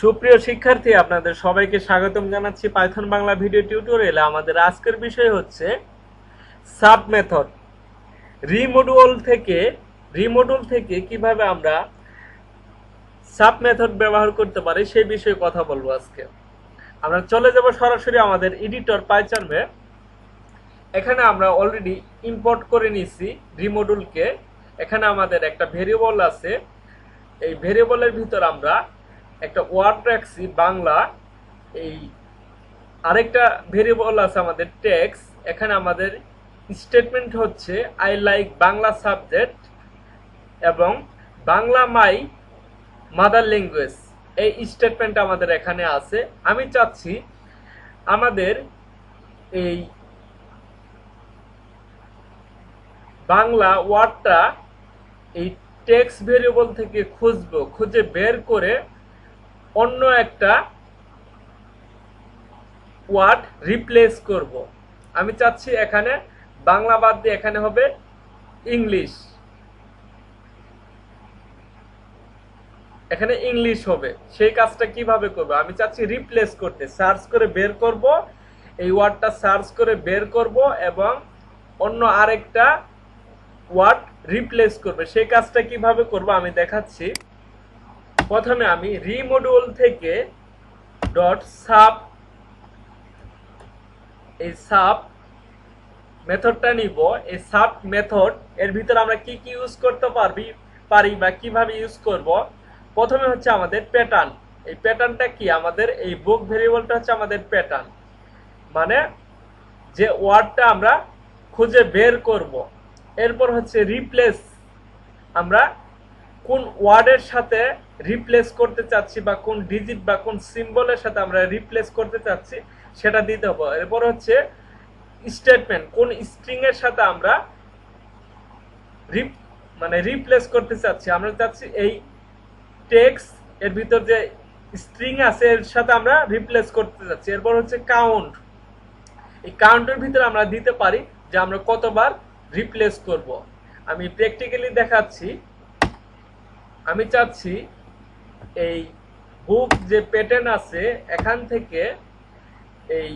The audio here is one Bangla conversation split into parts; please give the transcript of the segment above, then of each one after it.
সুপ্রিয় শিক্ষার্থী, আপনাদের সবাইকে স্বাগতম জানাচ্ছি পাইথন বাংলা ভিডিও টিউটোরিয়ালে। আমাদের আজকের বিষয় হচ্ছে সাব মেথড। রিমোডুল থেকে কিভাবে আমরা সাব মেথড ব্যবহার করতে পারি সেই বিষয়ে কথা বলবো আজকে। আমরা চলে যাব সরাসরি আমাদের এডিটর পাইথনে। এখানে আমরা অলরেডি ইম্পোর্ট করে নিয়েছি রিমোডুলকে। এখানে আমাদের একটা ভেরিয়েবল আছে, এই ভেরিয়েবলের ভিতর আমরা একটা ওয়ার্ড রাখছি বাংলা। এই আরেকটা ভেরিয়েবল আছে আমাদের টেক্সট। এখানে আমাদের স্টেটমেন্ট হচ্ছে আই লাইক বাংলা সাবজেক্ট এবং বাংলা মাই মাদার ল্যাঙ্গুয়েজ। এই স্টেটমেন্ট আমাদের এখানে আছে। আমি চাচ্ছি আমাদের এই বাংলা ওয়ার্ডটা এই টেক্সট ভেরিয়েবল থেকে খুঁজে বের করে অন্য একটা ওয়ার্ড রিপ্লেস করব। আমি চাচ্ছি এখানে বাংলা বাদ দিয়ে এখানে হবে ইংলিশ, এখানে ইংলিশ হবে। সেই কাজটা কিভাবে করব? আমি চাচ্ছি রিপ্লেস করতে, সার্চ করে বের করব, এই ওয়ার্ডটা সার্চ করে বের করব এবং অন্য আরেকটা ওয়ার্ড রিপ্লেস করবে। সেই কাজটা কিভাবে করব আমি দেখাচ্ছি। প্রথমে আমি রিমোডুল থেকে ডট সাব, এই সাব মেথডটা নিব। এই সাব মেথড এর ভিতরে আমরা কি কি ইউজ করতে পারি বা কিভাবে ইউজ করব। প্রথমে হচ্ছে আমাদের প্যাটার্ন। এই প্যাটার্নটা কি? আমাদের এই বুক ভেরিয়েবলটা হচ্ছে আমাদের প্যাটার্ন, মানে যে ওয়ার্ডটা আমরা খুঁজে বের করব। এরপর হচ্ছে রিপ্লেস, আমরা কোন ওয়ার্ডের সাথে রিপ্লেস করতে চাচ্ছি বা কোন ডিজিট বা কোন সিম্বলের সাথে আমরা রিপ্লেস করতে চাচ্ছি সেটা দিতে হবে। এরপর হচ্ছে স্টেটমেন্ট, কোন স্ট্রিং এর সাথে আমরা রিপ্লেস করতে চাচ্ছি। আমরা চাচ্ছি এই টেক্সট এর ভিতর যে স্ট্রিং আছে এর সাথে আমরা রিপ্লেস করতে চাচ্ছি। এরপর হচ্ছে কাউন্ট, এই কাউন্টের ভিতরে আমরা দিতে পারি যে আমরা কতবার রিপ্লেস করব। আমি প্র্যাকটিক্যালি দেখাচ্ছি। আমি চাচ্ছি এই বুক যে প্যাটার্ন আছে এখান থেকে এই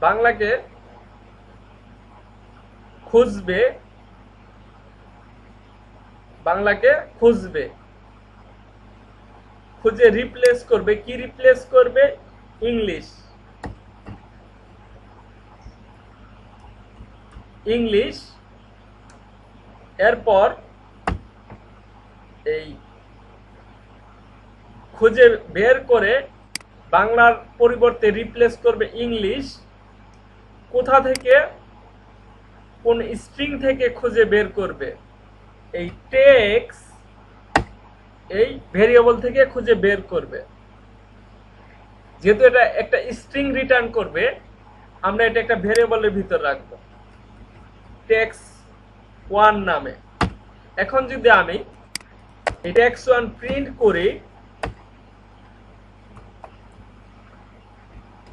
বাংলাকে খুঁজবে, খুঁজে রিপ্লেস করবে। কি রিপ্লেস করবে? ইংলিশ। এরপর এই খুঁজে বের করে বাংলার পরিবর্তে রিপ্লেস করবে ইংলিশ। কোথা থেকে? কোন স্ট্রিং থেকে খুঁজে বের করবে? এই টেক্সট, এই ভেরিয়েবল থেকে খুঁজে বের করবে। যেহেতু এটা একটা স্ট্রিং রিটার্ন করবে, আমরা এটা একটা ভেরিয়েবলের ভিতর রাখবো text1 নামে। এখন যদি আমি এই text1 প্রিন্ট করি,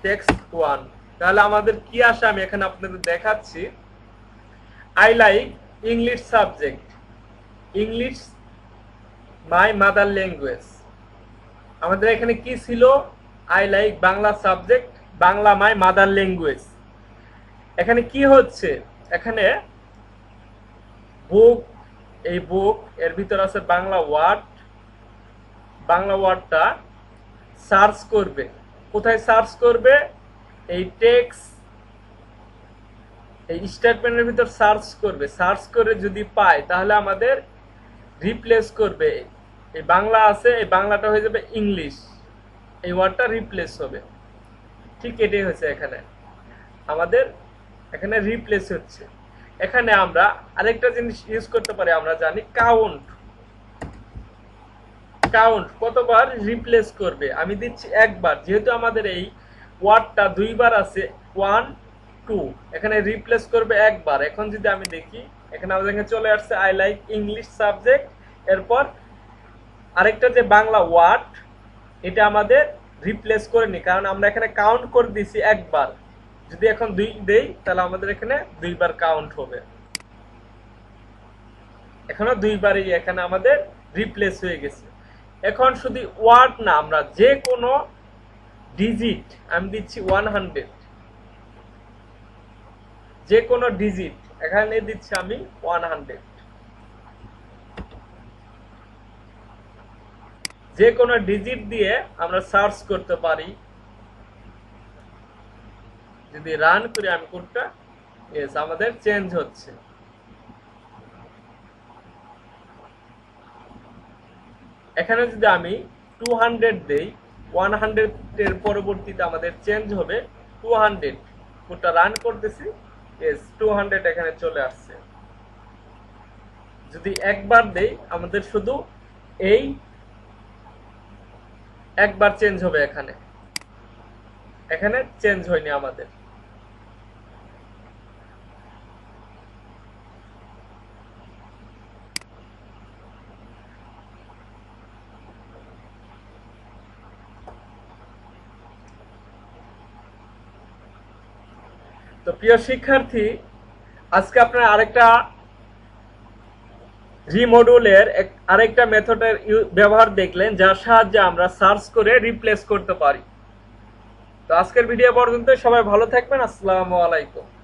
text1, তাহলে আমাদের কি আসে আমি এখানে আপনাদের দেখাচ্ছি। I like English subject, English my mother language. আমাদের এখানে কি ছিল? I like Bangla subject, Bangla my mother language. এখানে কি হচ্ছে? এখানে বুক, এই বুক এর ভিতর আছে বাংলা ওয়ার্ডটা সার্চ করবে। কোথায় সার্চ করবে? এই টেক্সট, এই স্টেটমেন্টের ভিতর সার্চ করবে। সার্চ করে যদি পায় তাহলে আমাদের রিপ্লেস করবে। এই বাংলা আছে, এই বাংলাটা হয়ে যাবে ইংলিশ, এই ওয়ার্ডটা রিপ্লেস হবে। ঠিক এটাই হচ্ছে এখানে আমাদের, এখানে রিপ্লেস হচ্ছে। এখানে আমরা আরেকটা জিনিস ইউজ করতে পারি, আমরা জানি কাউন্ট কতবার রিপ্লেস করবে। আমি দিচ্ছি একবার, যেহেতু আমাদের এই ওয়ার্ডটা দুইবার আছে 1 2, এখানে রিপ্লেস করবে একবার। এখন যদি আমি দেখি এখানে আমাদের এখানে চলে আসছে আই লাইক ইংলিশ সাবজেক্ট। এরপর আরেকটা যে বাংলা ওয়ার্ড, এটা আমাদের রিপ্লেস করেনি, কারণ আমরা এখানে কাউন্ট করে দিছি একবার। যদি এখন 2 দেই তাহলে আমাদের এখানে দুইবার কাউন্ট হবে। এখানে দুইবারই এখানে আমাদের রিপ্লেস হয়ে গেছে। এখন শুধু ওয়ার্ড না, আমরা যে কোনো ডিজিট আমি দিচ্ছি 100, যে কোনো ডিজিট এখানে দিচ্ছি আমি 100, যে কোনো ডিজিট দিয়ে আমরা সার্চ করতে পারি। যদি রান করি আমি কোডটা, ইয়েস আমাদের চেঞ্জ হচ্ছে। এখানে যদি আমি 200 দেই, 100 এর পরবর্তীতে আমাদের চেঞ্জ হবে 200। কোডটা রান করতেছি, ইয়েস 200 এখানে চলে আসছে। যদি একবার দেই আমাদের শুধু এই একবার চেঞ্জ হবে, এখানে এখানে চেঞ্জ হয়নি আমাদের। তো প্রিয় শিক্ষার্থী, আজকে আপনারা আরেকটা রিমডিউলের আরেকটা মেথডের ব্যবহার দেখলেন, যার সাহায্যে আমরা সার্চ করে রিপ্লেস করতে পারি। তো আজকের ভিডিও পর্যন্ত, সবাই ভালো থাকবেন। আসসালামু আলাইকুম।